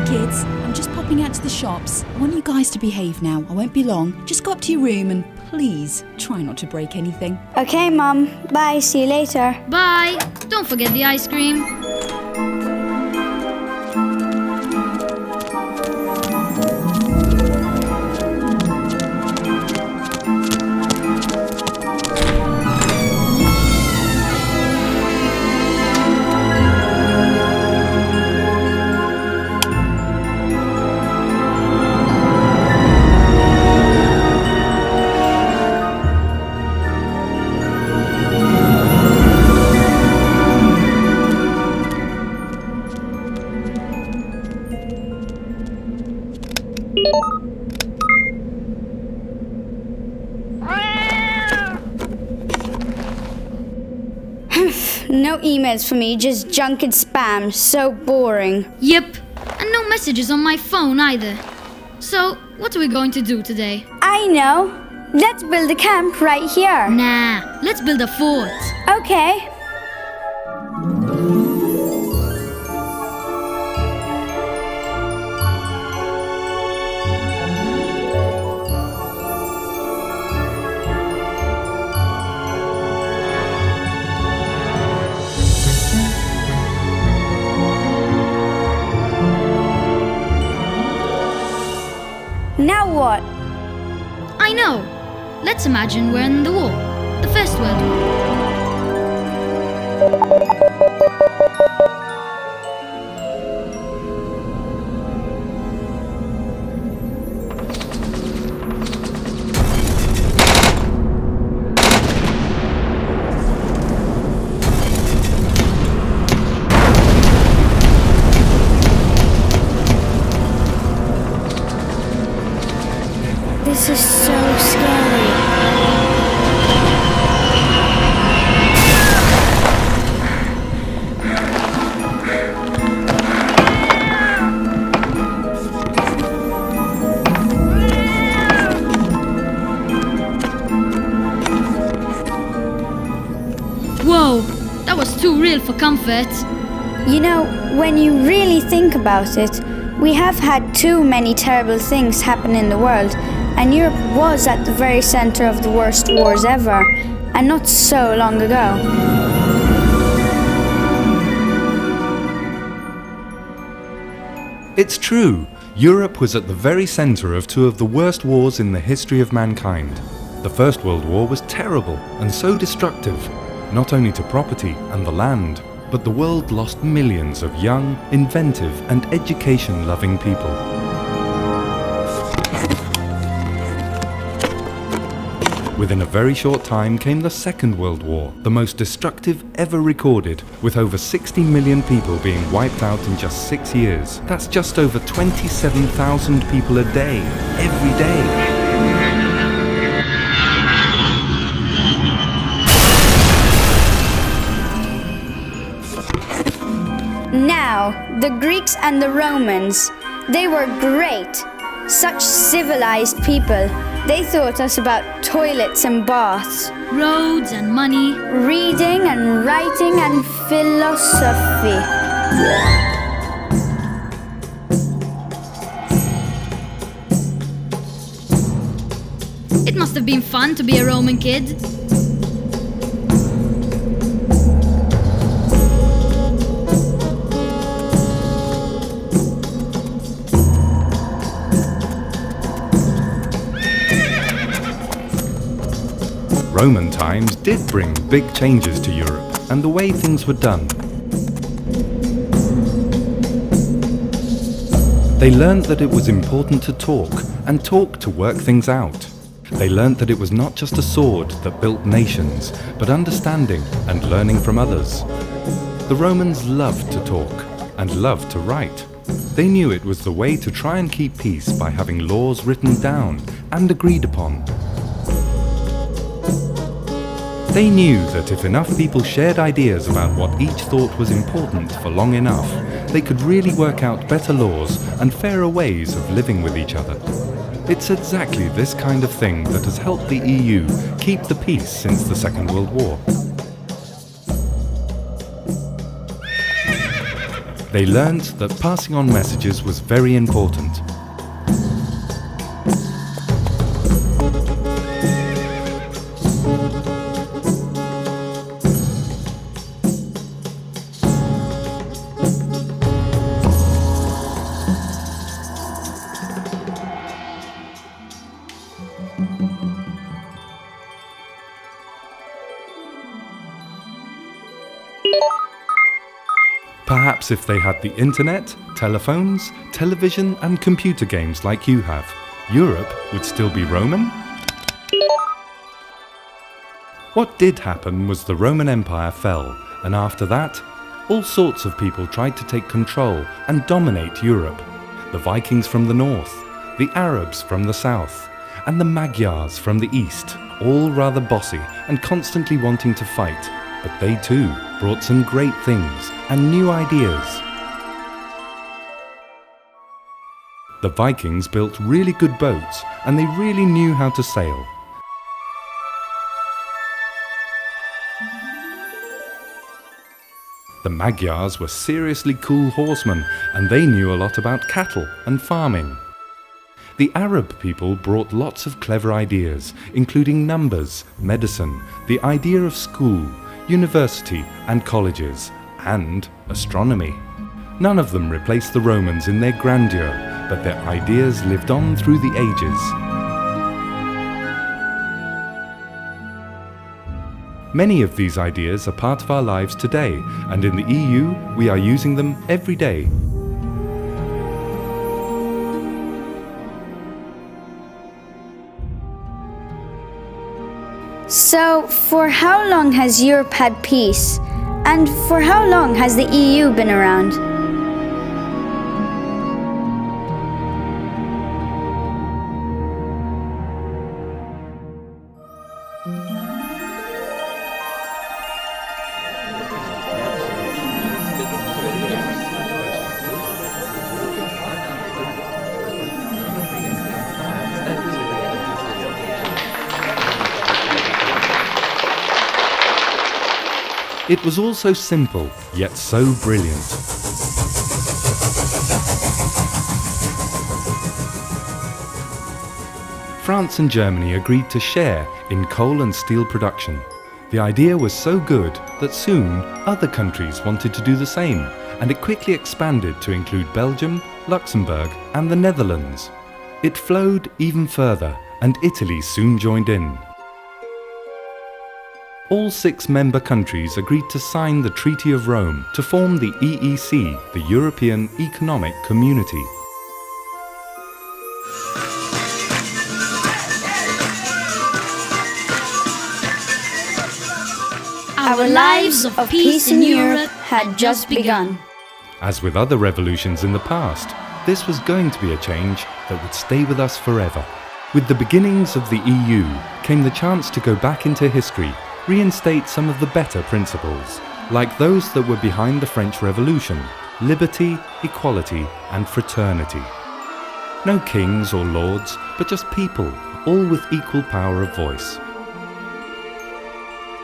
kids. I'm just popping out to the shops. I want you guys to behave now. I won't be long. Just go up to your room and please try not to break anything. Okay, Mum. Bye. See you later. Bye. Don't forget the ice cream. No emails for me, just junk and spam. So boring. Yep. And no messages on my phone either. So, what are we going to do today? I know. Let's build a camp right here. Nah, let's build a fort. Okay. Now what? I know. Let's imagine we're in the war. The First World War. This is so scary. Whoa, that was too real for comfort. You know, when you really think about it, we have had too many terrible things happen in the world, and Europe was at the very center of the worst wars ever, and not so long ago. It's true. Europe was at the very center of two of the worst wars in the history of mankind. The First World War was terrible and so destructive, not only to property and the land, but the world lost millions of young, inventive and education-loving people. Within a very short time came the Second World War, the most destructive ever recorded, with over 60 million people being wiped out in just 6 years. That's just over 27,000 people a day, every day. Now, the Greeks and the Romans, they were great. Such civilized people. They taught us about toilets and baths, Roads and money. reading and writing and philosophy. It must have been fun to be a Roman kid. Roman times did bring big changes to Europe and the way things were done. They learned that it was important to talk, and talk to work things out. They learned that it was not just a sword that built nations, but understanding and learning from others. The Romans loved to talk and loved to write. They knew it was the way to try and keep peace by having laws written down and agreed upon. They knew that if enough people shared ideas about what each thought was important for long enough, they could really work out better laws and fairer ways of living with each other. It's exactly this kind of thing that has helped the EU keep the peace since the Second World War. They learned that passing on messages was very important. Perhaps if they had the internet, telephones, television and computer games like you have, Europe would still be Roman? What did happen was the Roman Empire fell, and after that, all sorts of people tried to take control and dominate Europe. The Vikings from the north, the Arabs from the south, and the Magyars from the east, all rather bossy and constantly wanting to fight. But they too brought some great things and new ideas. The Vikings built really good boats and they really knew how to sail. The Magyars were seriously cool horsemen and they knew a lot about cattle and farming. The Arab people brought lots of clever ideas, including numbers, medicine, the idea of school, university and colleges, and astronomy. None of them replaced the Romans in their grandeur, but their ideas lived on through the ages. Many of these ideas are part of our lives today, and in the EU we are using them every day. So, for how long has Europe had peace? And for how long has the EU been around? It was all so simple, yet so brilliant. France and Germany agreed to share in coal and steel production. The idea was so good that soon other countries wanted to do the same, and it quickly expanded to include Belgium, Luxembourg and the Netherlands. It flowed even further, and Italy soon joined in. All 6 member countries agreed to sign the Treaty of Rome to form the EEC, the European Economic Community. Our lives of peace in Europe had just begun. As with other revolutions in the past, this was going to be a change that would stay with us forever. With the beginnings of the EU came the chance to go back into history, reinstate some of the better principles, like those that were behind the French Revolution: liberty, equality and fraternity. No kings or lords, but just people, all with equal power of voice.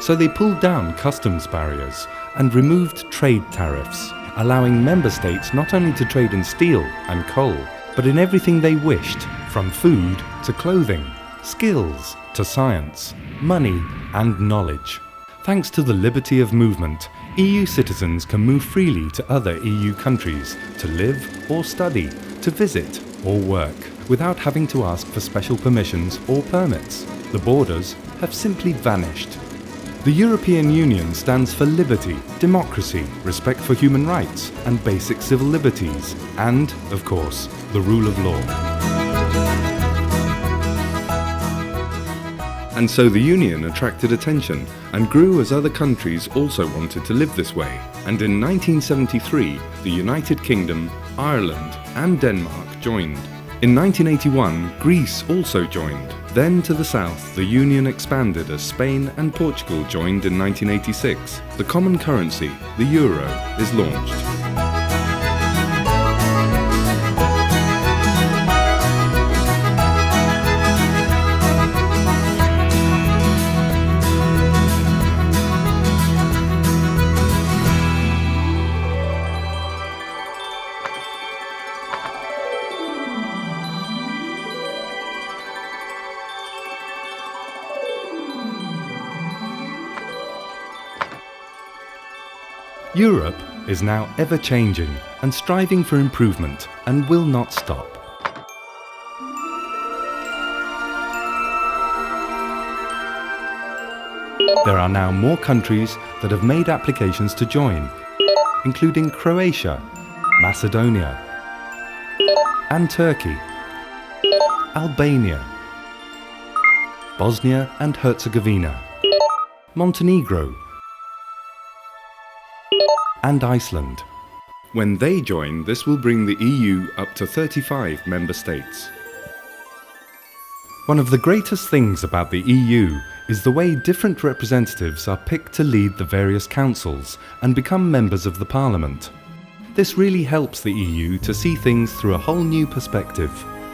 So they pulled down customs barriers and removed trade tariffs, allowing member states not only to trade in steel and coal, but in everything they wished, from food to clothing, skills to science, money and knowledge. Thanks to the liberty of movement, EU citizens can move freely to other EU countries to live or study, to visit or work, without having to ask for special permissions or permits. The borders have simply vanished. The European Union stands for liberty, democracy, respect for human rights and basic civil liberties, and, of course, the rule of law. And so the Union attracted attention and grew as other countries also wanted to live this way. And in 1973, the United Kingdom, Ireland and Denmark joined. In 1981, Greece also joined. Then to the south, the Union expanded as Spain and Portugal joined in 1986. The common currency, the euro, is launched. Europe is now ever-changing and striving for improvement and will not stop. There are now more countries that have made applications to join, including Croatia, Macedonia, and Turkey, Albania, Bosnia and Herzegovina, Montenegro, and Iceland. When they join, this will bring the EU up to 35 member states. One of the greatest things about the EU is the way different representatives are picked to lead the various councils and become members of the Parliament. This really helps the EU to see things through a whole new perspective,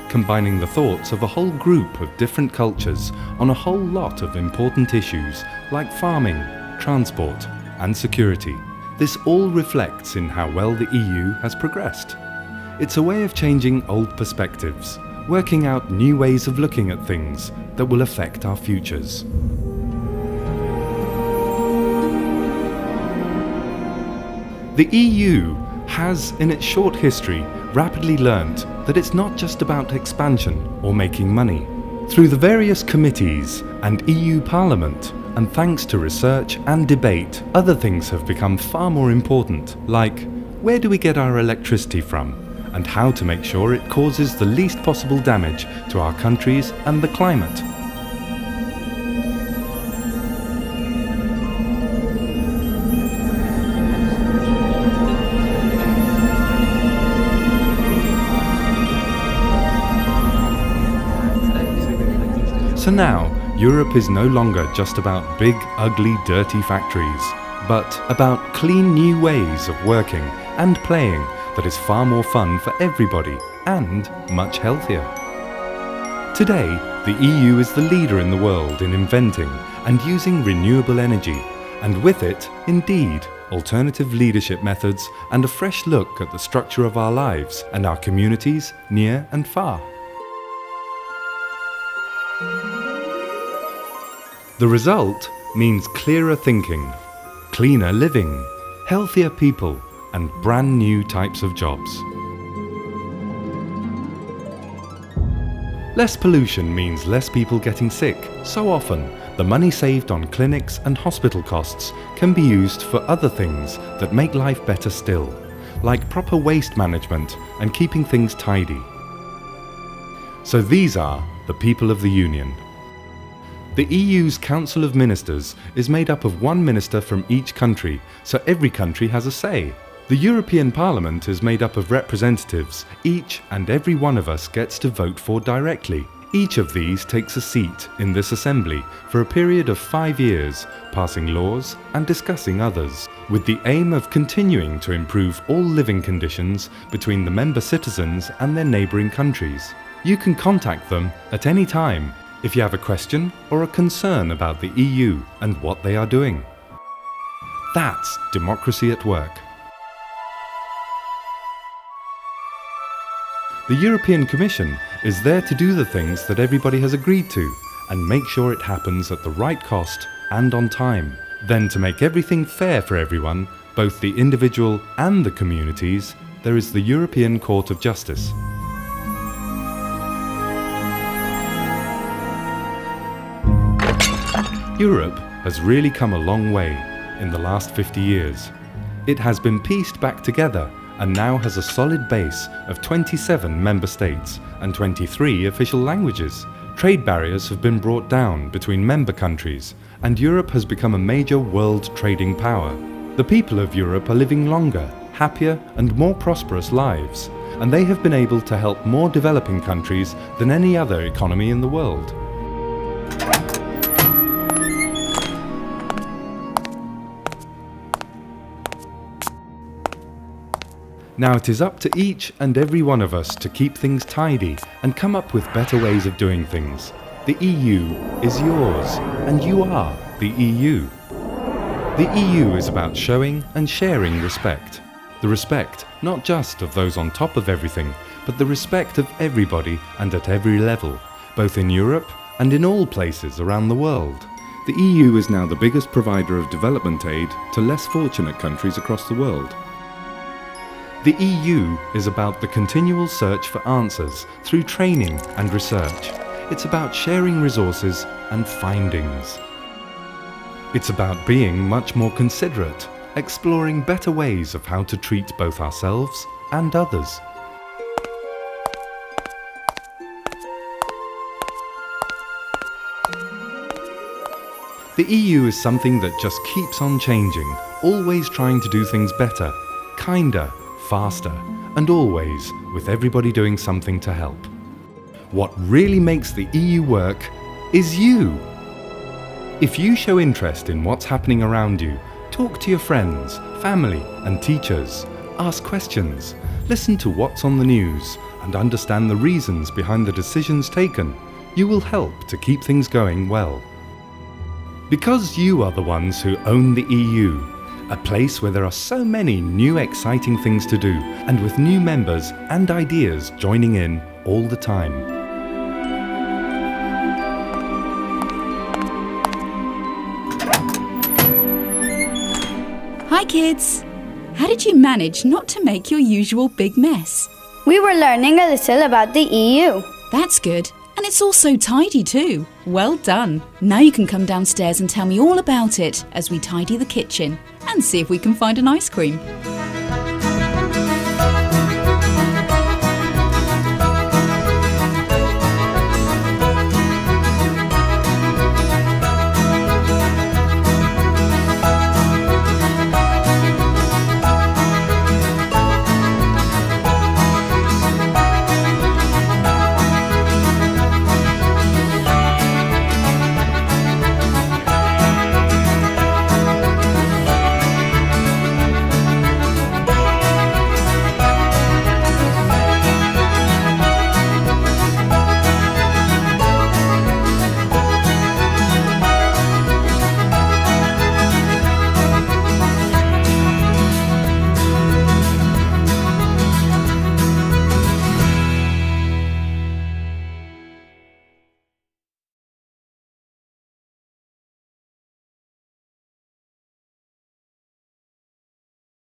combining the thoughts of a whole group of different cultures on a whole lot of important issues like farming, transport, and security. This all reflects in how well the EU has progressed. It's a way of changing old perspectives, working out new ways of looking at things that will affect our futures. The EU has, in its short history, rapidly learnt that it's not just about expansion or making money. Through the various committees and EU Parliament, and thanks to research and debate, other things have become far more important, like where do we get our electricity from, and how to make sure it causes the least possible damage to our countries and the climate. So now, Europe is no longer just about big, ugly, dirty factories, but about clean new ways of working and playing that is far more fun for everybody and much healthier. Today, the EU is the leader in the world in inventing and using renewable energy, and with it, indeed, alternative leadership methods and a fresh look at the structure of our lives and our communities near and far. The result means clearer thinking, cleaner living, healthier people, and brand new types of jobs. Less pollution means less people getting sick. So often, the money saved on clinics and hospital costs can be used for other things that make life better still, like proper waste management and keeping things tidy. So these are the people of the Union. The EU's Council of Ministers is made up of one minister from each country, so every country has a say. The European Parliament is made up of representatives. Each and every one of us gets to vote for directly. Each of these takes a seat in this assembly for a period of 5 years, passing laws and discussing others, with the aim of continuing to improve all living conditions between the member citizens and their neighbouring countries. You can contact them at any time if you have a question or a concern about the EU and what they are doing. That's democracy at work. The European Commission is there to do the things that everybody has agreed to and make sure it happens at the right cost and on time. Then, to make everything fair for everyone, both the individual and the communities, there is the European Court of Justice. Europe has really come a long way in the last 50 years. It has been pieced back together and now has a solid base of 27 member states and 23 official languages. Trade barriers have been brought down between member countries, and Europe has become a major world trading power. The people of Europe are living longer, happier and more prosperous lives, and they have been able to help more developing countries than any other economy in the world. Now it is up to each and every one of us to keep things tidy and come up with better ways of doing things. The EU is yours, and you are the EU. The EU is about showing and sharing respect. The respect not just of those on top of everything, but the respect of everybody and at every level, both in Europe and in all places around the world. The EU is now the biggest provider of development aid to less fortunate countries across the world. The EU is about the continual search for answers through training and research. It's about sharing resources and findings. It's about being much more considerate, exploring better ways of how to treat both ourselves and others. The EU is something that just keeps on changing, always trying to do things better, kinder, faster, and always with everybody doing something to help. What really makes the EU work is you. If you show interest in what's happening around you, talk to your friends, family, and teachers, ask questions, listen to what's on the news, and understand the reasons behind the decisions taken, you will help to keep things going well. Because you are the ones who own the EU, a place where there are so many new exciting things to do, and with new members and ideas joining in all the time. Hi kids! How did you manage not to make your usual big mess? We were learning a little about the EU. That's good. And it's all so tidy too. Well done. Now you can come downstairs and tell me all about it as we tidy the kitchen and see if we can find an ice cream.